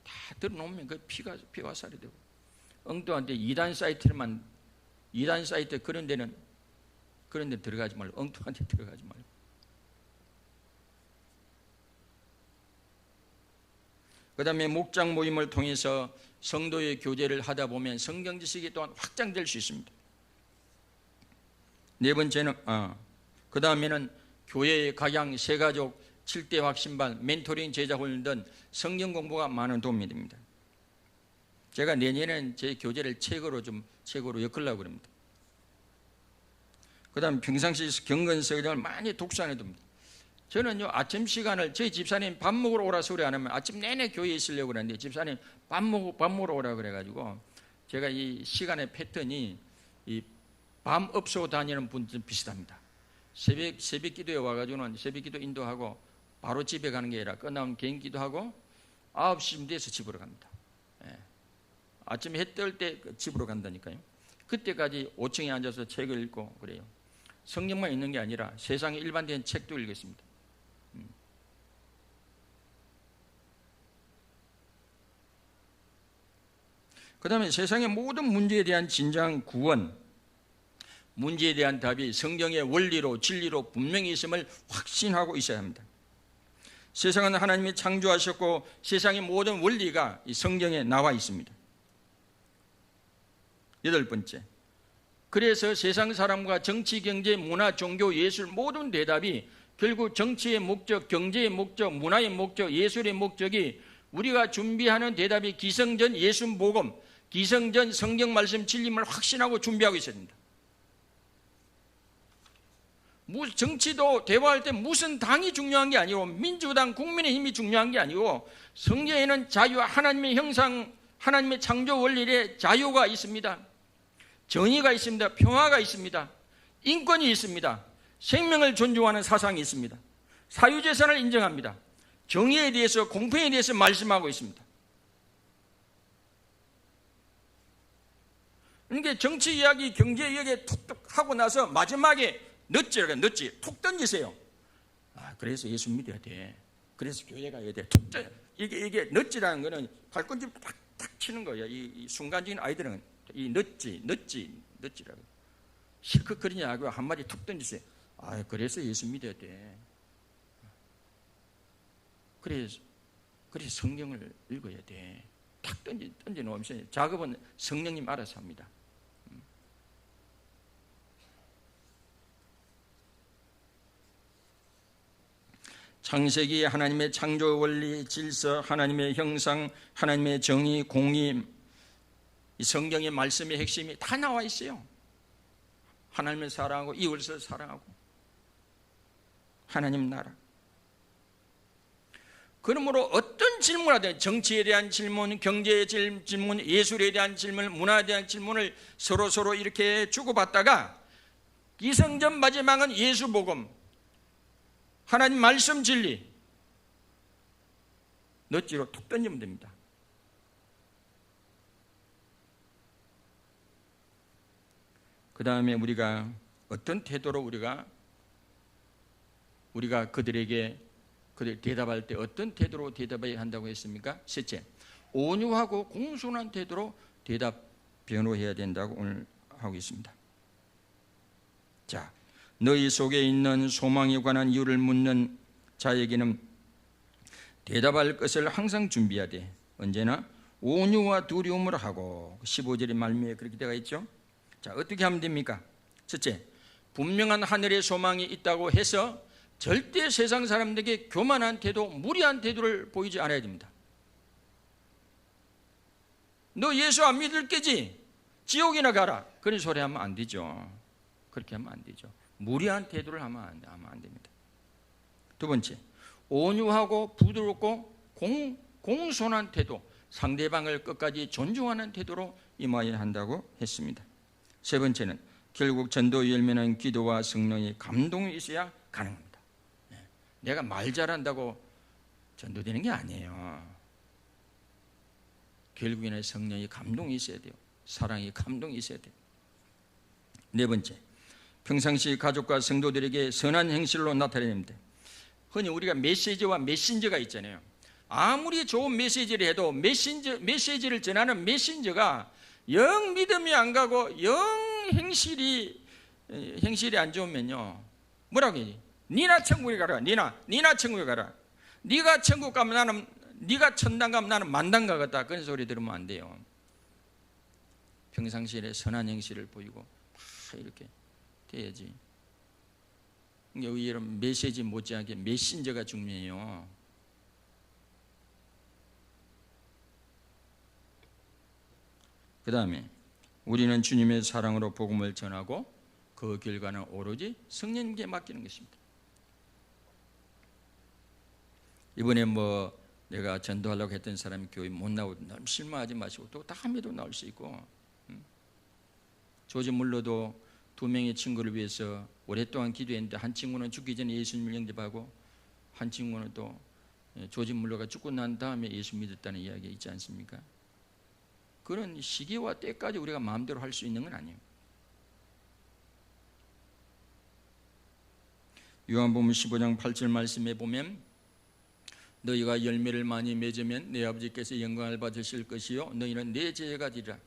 다 들어놓으면 그 피가 살이 되고. 엉뚱한데 이단 사이트 그런 데 들어가지 말고, 엉뚱한 데 들어가지 말고. 그 다음에 목장 모임을 통해서 성도의 교제를 하다 보면 성경 지식이 또한 확장될 수 있습니다. 네 번째는 그 다음에는 교회의 각양, 세가족, 7대 확신반, 멘토링, 제자훈련 등 성경 공부가 많은 도움이 됩니다. 제가 내년에는 제 교재를 책으로 엮으려고 합니다. 그 다음 평상시 경건성경을 많이 독서해 둡니다. 저는요, 아침 시간을 저희 집사님 밥 먹으러 오라 소리 안 하면 아침 내내 교회에 있으려고 그러는데 집사님 밥 먹으러 오라 그래가지고 제가 이 시간의 패턴이 이 밤 업소 다니는 분들 비슷합니다. 새벽 기도에 와가지고는 새벽 기도 인도하고 바로 집에 가는 게 아니라 끝나면 개인 기도하고 9시쯤 돼서 집으로 갑니다. 예. 아침에 해 뜰 때 집으로 간다니까요. 그때까지 5층에 앉아서 책을 읽고 그래요. 성경만 읽는 게 아니라 세상의 일반적인 책도 읽겠습니다. 그 다음에 세상의 모든 문제에 대한 진정한 구원, 문제에 대한 답이 성경의 원리로 진리로 분명히 있음을 확신하고 있어야 합니다. 세상은 하나님이 창조하셨고 세상의 모든 원리가 이 성경에 나와 있습니다. 여덟 번째, 그래서 세상 사람과 정치, 경제, 문화, 종교, 예술 모든 대답이 결국 정치의 목적, 경제의 목적, 문화의 목적, 예술의 목적이 우리가 준비하는 대답이 기성전 예수 복음, 기성전 성경 말씀 진리를 확신하고 준비하고 있어야 됩니다. 정치도 대화할 때 무슨 당이 중요한 게 아니고 민주당, 국민의힘이 중요한 게 아니고 성경에는 자유와 하나님의 형상, 하나님의 창조 원리에 자유가 있습니다. 정의가 있습니다. 평화가 있습니다. 인권이 있습니다. 생명을 존중하는 사상이 있습니다. 사유재산을 인정합니다. 정의에 대해서, 공평에 대해서 말씀하고 있습니다. 그러니까 정치 이야기, 경제 이야기 툭툭 하고 나서 마지막에 넛지 툭 던지세요. 그래서 예수 믿어야 돼. 그래서 교회 가야 돼. 툭 던져. 이게 넛지라는 거는 발꿈치 탁탁 치는 거예요. 이 순간적인 아이들은 이 넛지라고. 실컷 그러냐고 한마디 툭 던지세요. 그래서 예수 믿어야 돼. 그래서 성경을 읽어야 돼. 탁 던져 놓으면서 작업은 성령님 알아서 합니다. 창세기 하나님의 창조 원리, 질서, 하나님의 형상, 하나님의 정의, 공의, 이 성경의 말씀의 핵심이 다 나와 있어요. 하나님을 사랑하고 이웃을 사랑하고 하나님 나라. 그러므로 어떤 질문을 하든 정치에 대한 질문, 경제에 대한 질문, 예술에 대한 질문, 문화에 대한 질문을 서로 이렇게 주고받다가 기성전 마지막은 예수 복음, 하나님 말씀 진리 넛지로 툭 던지면 됩니다. 그 다음에 우리가 어떤 태도로 우리가 그들에게 대답할 때 어떤 태도로 대답해야 한다고 했습니까? 셋째, 온유하고 공손한 태도로 변호해야 된다고 오늘 하고 있습니다. 자, 너희 속에 있는 소망에 관한 이유를 묻는 자에게는 대답할 것을 항상 준비해야 돼. 언제나 온유와 두려움을 하고 15절의 말미에 그렇게 되어 있죠. 자, 어떻게 하면 됩니까? 첫째, 분명한 하늘의 소망이 있다고 해서 절대 세상 사람들에게 교만한 태도, 무리한 태도를 보이지 않아야 됩니다. 너 예수 안 믿을 게지? 지옥이나 가라. 그런 소리 하면 안 되죠. 그렇게 하면 안 되죠. 무리한 태도를 하면 안 됩니다. 두 번째, 온유하고 부드럽고 공손한 태도, 상대방을 끝까지 존중하는 태도로 임해야 한다고 했습니다. 세 번째는 결국 전도 열매는 기도와 성령의 감동이 있어야 가능합니다. 내가 말 잘한다고 전도되는 게 아니에요. 결국에는 성령의 감동이 있어야 돼요. 사랑의 감동이 있어야 돼요. 네 번째, 평상시 가족과 성도들에게 선한 행실로 나타내야 됩니다. 흔히 우리가 메시지와 메신저가 있잖아요. 아무리 좋은 메시지를 해도 메시지를 전하는 메신저가 영 믿음이 안 가고 영 행실이 안 좋으면요, 뭐라고 해야지? 니나 천국에 가라. 니나 천국에 가라. 네가 천국 가면 나는, 네가 천당 가면 나는 만당 가겠다. 그런 소리 들으면 안 돼요. 평상시에 선한 행실을 보이고 다 이렇게 돼야지. 여기 메시지 못지않게 메신저가 중요해요. 그 다음에 우리는 주님의 사랑으로 복음을 전하고 그 결과는 오로지 성령님께 맡기는 것입니다. 이번에 내가 전도하려고 했던 사람이 교회 못 나오고 너무 실망하지 마시고 또 다음에도 나올 수 있고, 조지 물러도 2명의 친구를 위해서 오랫동안 기도했는데 한 친구는 죽기 전에 예수님을 영접하고 한 친구는 또 조지 물러가 죽고 난 다음에 예수 믿었다는 이야기가 있지 않습니까? 그런 시기와 때까지 우리가 마음대로 할 수 있는 건 아니에요. 요한복음 15장 8절 말씀에 보면 너희가 열매를 많이 맺으면 내 아버지께서 영광을 받으실 것이요 너희는 내 제자가 되리라.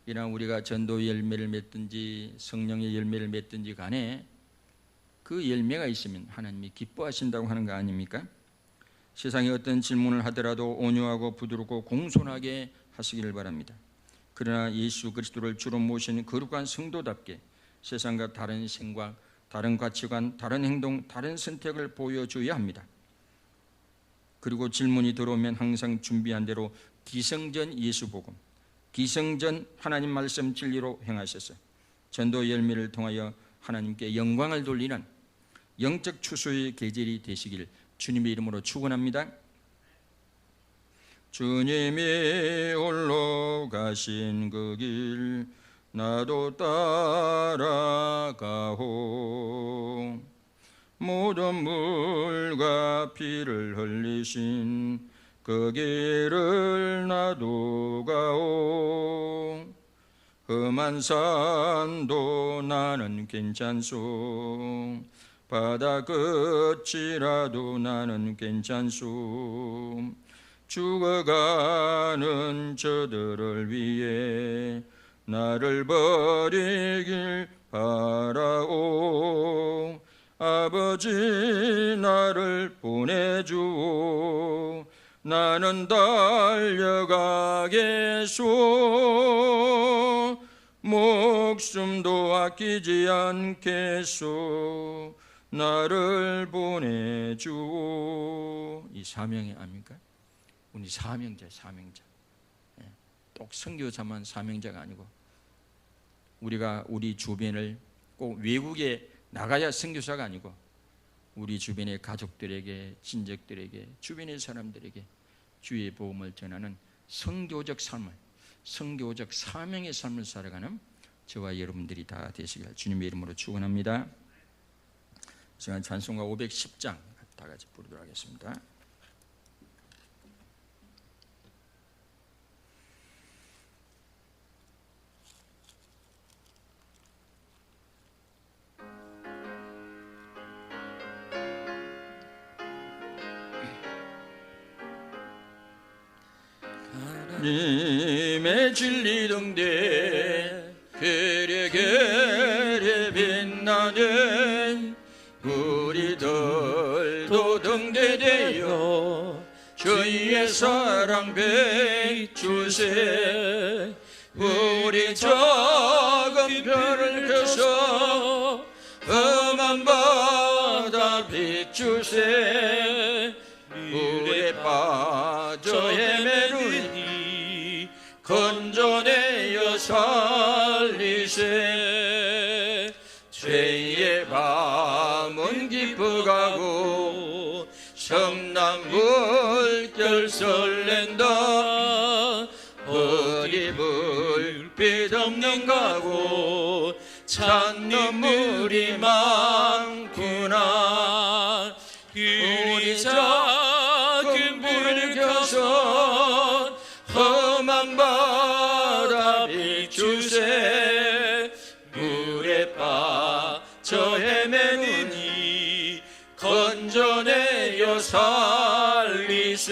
이런 우리가 전도 열매를 맺든지 성령의 열매를 맺든지 간에 그 열매가 있으면 하나님이 기뻐하신다고 하는 거 아닙니까? 세상에 어떤 질문을 하더라도 온유하고 부드럽고 공손하게 하시기를 바랍니다. 그러나 예수 그리스도를 주로 모신 거룩한 성도답게 세상과 다른 생각, 다른 가치관, 다른 행동, 다른 선택을 보여줘야 합니다. 그리고 질문이 들어오면 항상 준비한 대로 기성전 예수복음, 기성전 하나님 말씀 진리로 행하셔서 전도 열매를 통하여 하나님께 영광을 돌리는 영적 추수의 계절이 되시길 주님의 이름으로 축원합니다. 주님이 홀로 가신 그 길 나도 따라가오. 모든 물과 피를 흘리신 그 길을 나도 가오. 험한 산도 나는 괜찮소. 바다 끝이라도 나는 괜찮소. 죽어가는 저들을 위해 나를 버리길 바라오. 아버지 나를 보내주오. 나는 달려가겠소. 목숨도 아끼지 않겠소. 나를 보내주오. 이 사명이 아닙니까? 우리 사명자. 꼭 선교사만 사명자가 아니고 우리가 우리 주변을 꼭 외국에 나가야 선교사가 아니고 우리 주변의 가족들에게, 친척들에게, 주변의 사람들에게 주의 복음을 전하는 선교적 삶을, 선교적 사명의 삶을 살아가는 저와 여러분들이 다 되시길 주님의 이름으로 축원합니다. 시간 찬송가 510장 다 같이 부르도록 하겠습니다. 하나님의 진리 등대 괴례 빛나는 우리들도 등대되어 주의 사랑 비추세 우리 작은 별을 켜서 험한 바다 비추세 물에 빠져 헤매느니 건져내어 살리세 죄의 밤은 깊어가고 성난 물결 설렌다 어디 불빛 없는 가고 찬 눈물이 많구나 우리 작은 불을 켜서 험한 바다 비추세 물에 빠져 헤매느니 건져내어 살리세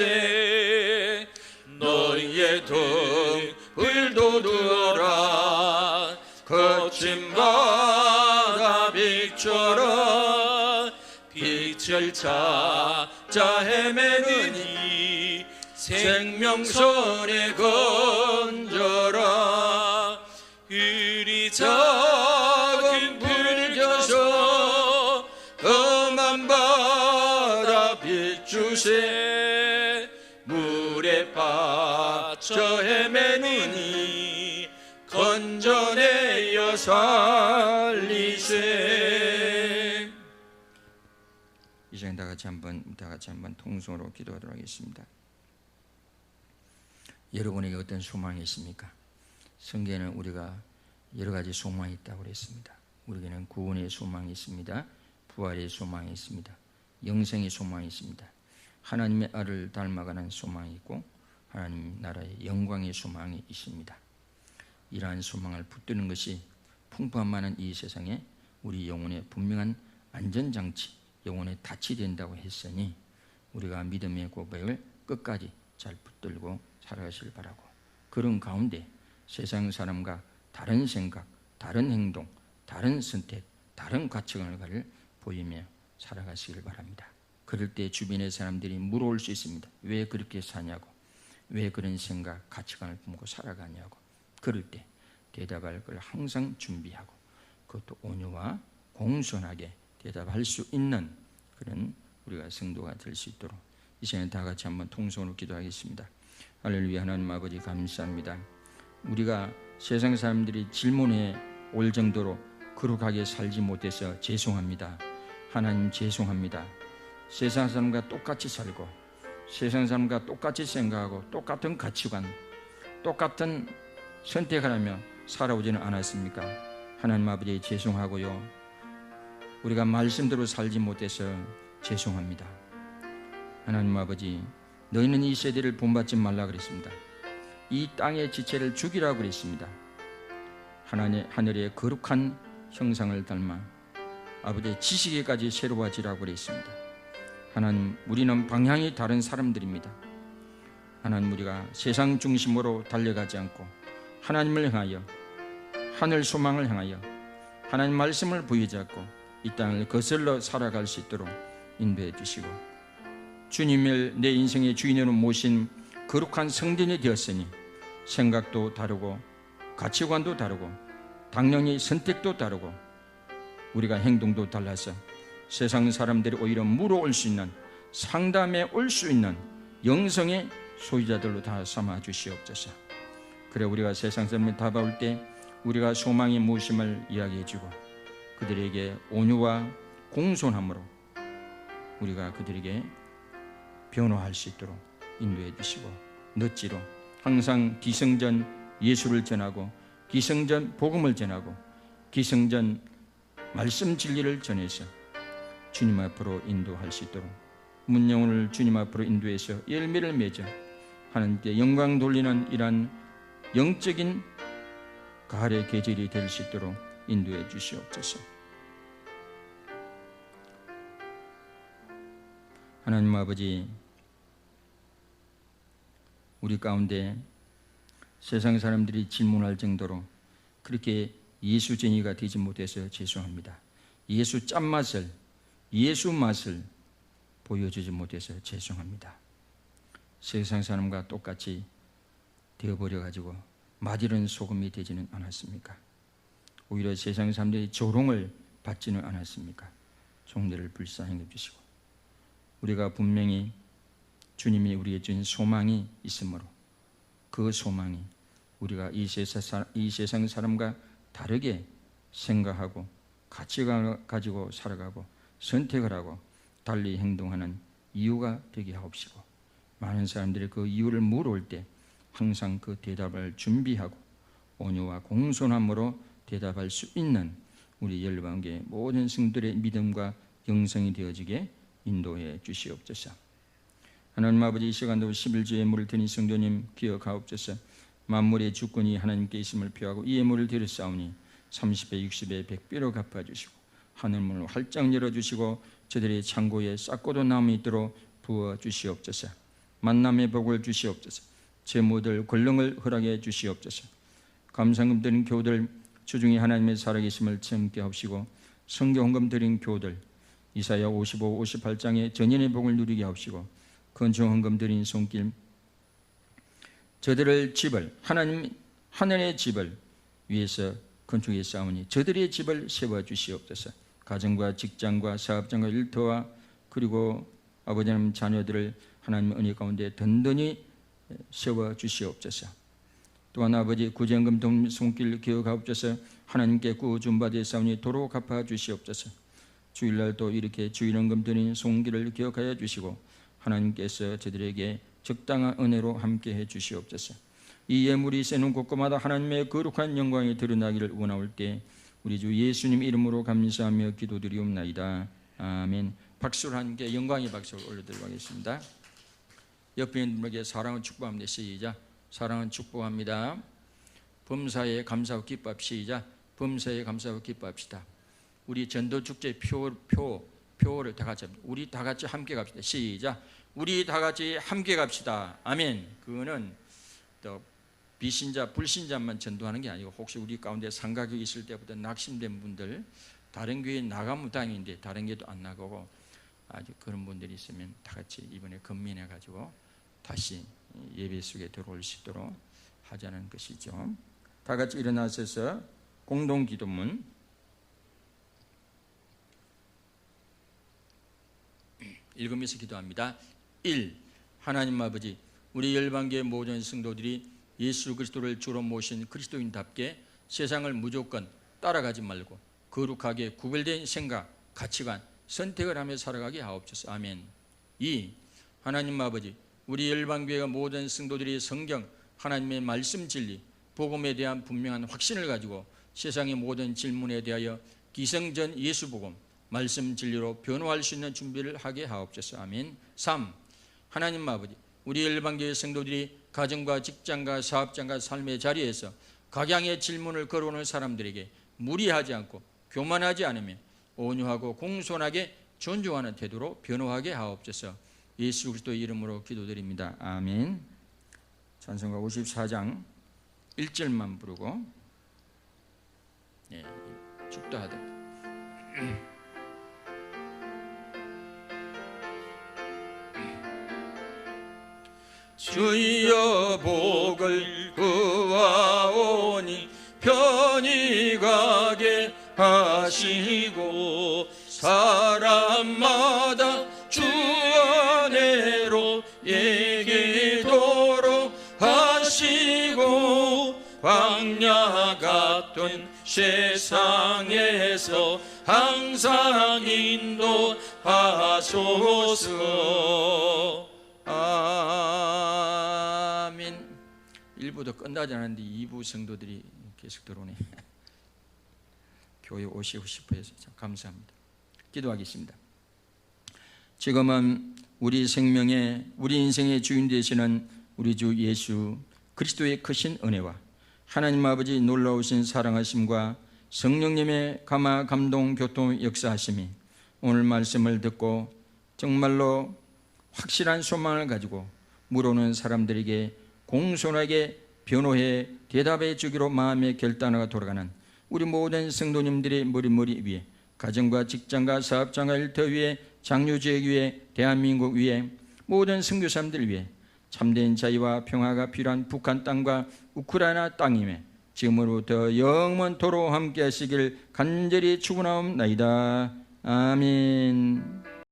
너희의 등을 돋우어라 거친 바다 빛처럼 빛을 찾아 헤매느니 생명선에 건져라 이리 작은 불을 켜서 험한 바다 비추세 물에 빠져 헤매느니 건져내어 살리세. 이제 다 같이 한번 통성으로 기도하도록 하겠습니다. 여러분에게 어떤 소망이 있습니까? 성경에는 우리가 여러 가지 소망이 있다고 그랬습니다. 우리에게는 구원의 소망이 있습니다. 부활의 소망이 있습니다. 영생의 소망이 있습니다. 하나님의 아를 닮아가는 소망이 있고 하나님 나라의 영광의 소망이 있습니다. 이러한 소망을 붙드는 것이 풍부한 많은 이 세상에 우리 영혼의 분명한 안전장치, 영혼의 닻이 된다고 했으니 우리가 믿음의 고백을 끝까지 잘 붙들고 살아가시길 바라고, 그런 가운데 세상 사람과 다른 생각, 다른 행동, 다른 선택, 다른 가치관을 보이며 살아가시길 바랍니다. 그럴 때 주변의 사람들이 물어올 수 있습니다. 왜 그렇게 사냐고, 왜 그런 생각, 가치관을 품고 살아가냐고. 그럴 때 대답할 걸 항상 준비하고 그것도 온유와 공손하게 대답할 수 있는 그런 우리가 성도가 될 수 있도록 이 시간에 다 같이 한번 통성으로 기도하겠습니다. 할렐루야. 하나님 아버지 감사합니다. 우리가 세상 사람들이 질문해 올 정도로 거룩하게 살지 못해서 죄송합니다. 하나님 죄송합니다. 세상 사람과 똑같이 살고 세상 사람과 똑같이 생각하고 똑같은 가치관, 똑같은 선택을 하며 살아오지는 않았습니까? 하나님 아버지 죄송하고요. 우리가 말씀대로 살지 못해서 죄송합니다. 하나님 아버지, 너희는 이 세대를 본받지 말라 그랬습니다. 이 땅의 지체를 죽이라고 그랬습니다. 하늘의 거룩한 형상을 닮아 아버지의 지식에까지 새로워지라고 그랬습니다. 하나님, 우리는 방향이 다른 사람들입니다. 하나님, 우리가 세상 중심으로 달려가지 않고 하나님을 향하여, 하늘 소망을 향하여 하나님 말씀을 부여잡고 이 땅을 거슬러 살아갈 수 있도록 인도해 주시고, 주님을 내 인생의 주인으로 모신 거룩한 성전이 되었으니 생각도 다르고 가치관도 다르고 당연히 선택도 다르고 우리가 행동도 달라서 세상 사람들이 오히려 물어올 수 있는, 상담에 올 수 있는 영성의 소유자들로 다 삼아 주시옵소서. 그래 우리가 세상 사람을 다가올 때 우리가 소망이 무엇임을 이야기해주고 그들에게 온유와 공손함으로 우리가 그들에게 변호할 수 있도록 인도해 주시고, 넛지로 항상 기성전 예수를 전하고 기성전 복음을 전하고 기성전 말씀 진리를 전해서 주님 앞으로 인도할 수 있도록, 문영혼을 주님 앞으로 인도해서 열매를 맺어 하나님께 영광 돌리는 이러한 영적인 가을의 계절이 될 수 있도록 인도해 주시옵소서. 하나님 아버지, 우리 가운데 세상 사람들이 질문할 정도로 그렇게 예수 전이가 되지 못해서 죄송합니다. 예수 짠맛을, 예수 맛을 보여주지 못해서 죄송합니다. 세상 사람과 똑같이 되어버려 가지고 맛이른 소금이 되지는 않았습니까? 오히려 세상 사람들이 조롱을 받지는 않았습니까? 종들을 불쌍히 여주시고 우리가 분명히 주님이 우리에게 준 소망이 있으므로 그 소망이 우리가 이 세상 사람과 다르게 생각하고 가치관을 가지고 살아가고 선택을 하고 달리 행동하는 이유가 되게 하옵시고 많은 사람들이 그 이유를 물어올 때 항상 그 대답을 준비하고 온유와 공손함으로 대답할 수 있는 우리 열방교회 모든 성도들의 믿음과 영성이 되어지게 인도해 주시옵소서. 하나님 아버지, 이 시간도 11주 예물을 드린 성도님 기억하옵소서. 만물의 주권이 하나님께 있음을 표하고 이 예물을 드렸사오니 30배 60배 100배로 갚아주시고 하늘문을 활짝 열어주시고 저들의 창고에 싹고도 남이 있도록 부어주시옵소서. 만남의 복을 주시옵소서. 재무들 권능을 허락해 주시옵소서. 감상금 드린 교우들 주중에 하나님의 살아계심을 체험케 하옵시고 성경 헌금 드린 교우들 이사야 55, 58장의 전인의 복을 누리게 하옵시고 건축 헌금 드린 손길 저들을 집을 하늘의 집을 위해서 건축에 싸우니 저들의 집을 세워 주시옵소서. 가정과 직장과 사업장과 일터와 그리고 아버지 하나님 자녀들을 하나님의 은혜 가운데 든든히 세워 주시옵소서. 또한 아버지 구제연금 돈 손길 기억하옵소서. 하나님께 구준받아 싸우니 도로 갚아 주시옵소서. 주일날도 이렇게 주일연금 드린 손길을 기억하여 주시고 하나님께서 저들에게 적당한 은혜로 함께해 주시옵소서. 이 예물이 세는 곳곳마다 하나님의 거룩한 영광이 드러나기를 원하올 때 우리 주 예수님 이름으로 감사하며 기도드리옵나이다. 아멘. 박수로 하나님께 영광의 박수를 올려드리도록 하겠습니다. 옆에 있는 분에게 사랑을 축복합니다. 시작. 사랑은 축복합니다. 범사에 감사하고 기뻐합시다. 시작. 범사에 감사하고 기뻐합시다. 우리 전도축제 표를 다 같이 합니다. 우리 다 같이 함께 갑시다. 시작. 우리 다 같이 함께 갑시다. 아멘. 그거는 또 비신자 불신자만 전도하는 게 아니고 혹시 우리 가운데 상가교회 있을 때부터 낙심된 분들 다른 교회 나가면 다행인데 다른 교회도 안 나가고 아주 그런 분들이 있으면 다 같이 이번에 건민해 가지고 다시 예배 속에 들어올 수 있도록 하자는 것이죠. 다 같이 일어나셔서 공동 기도문 읽으면서 기도합니다. 1. 하나님 아버지, 우리 열방교회 모든 성도들이 예수 그리스도를 주로 모신 그리스도인답게 세상을 무조건 따라가지 말고 거룩하게 구별된 생각, 가치관, 선택을 하며 살아가게 하옵소서. 아멘. 2. 하나님 아버지, 우리 열방교회가 모든 성도들이 성경, 하나님의 말씀 진리, 복음에 대한 분명한 확신을 가지고 세상의 모든 질문에 대하여 기성전 예수 복음, 말씀 진리로 변화할 수 있는 준비를 하게 하옵소서. 아멘. 3. 하나님 아버지, 우리 열방교회 성도들이 가정과 직장과 사업장과 삶의 자리에서 각양의 질문을 걸어오는 사람들에게 무리하지 않고 교만하지 않으며 온유하고 공손하게 존중하는 태도로 변화하게 하옵소서. 예수 그리스도의 이름으로 기도드립니다. 아멘. 찬송가 54장 1절만 부르고 축도하다. 주여 복을 구하오니 편히 가게 하시고 사람마다 주 안에로 얘기도록 하시고 광야 같은 세상에서 항상 인도하소서. 아멘. 1부도 끝나지 않았는데 2부 성도들이 계속 들어오네. 교회 오시고 싶어 해서 참 감사합니다. 기도하겠습니다. 지금은 우리 생명의 우리 인생의 주인 되시는 우리 주 예수 그리스도의 크신 은혜와 하나님 아버지 놀라우신 사랑하심과 성령님의 감화 감동 교통 역사하심이 오늘 말씀을 듣고 정말로 확실한 소망을 가지고 물어오는 사람들에게 공손하게 변호해 대답해 주기로 마음의 결단하고 돌아가는 우리 모든 성도님들의 머리 위에 가정과 직장과 사업장과 일터 위에 장로지역 위에 대한민국 위에 모든 선교사님들 위에 참된 자유와 평화가 필요한 북한 땅과 우크라이나 땅임에 지금으로부터 영원토록 함께 하시길 간절히 축원하옵나이다. 아멘.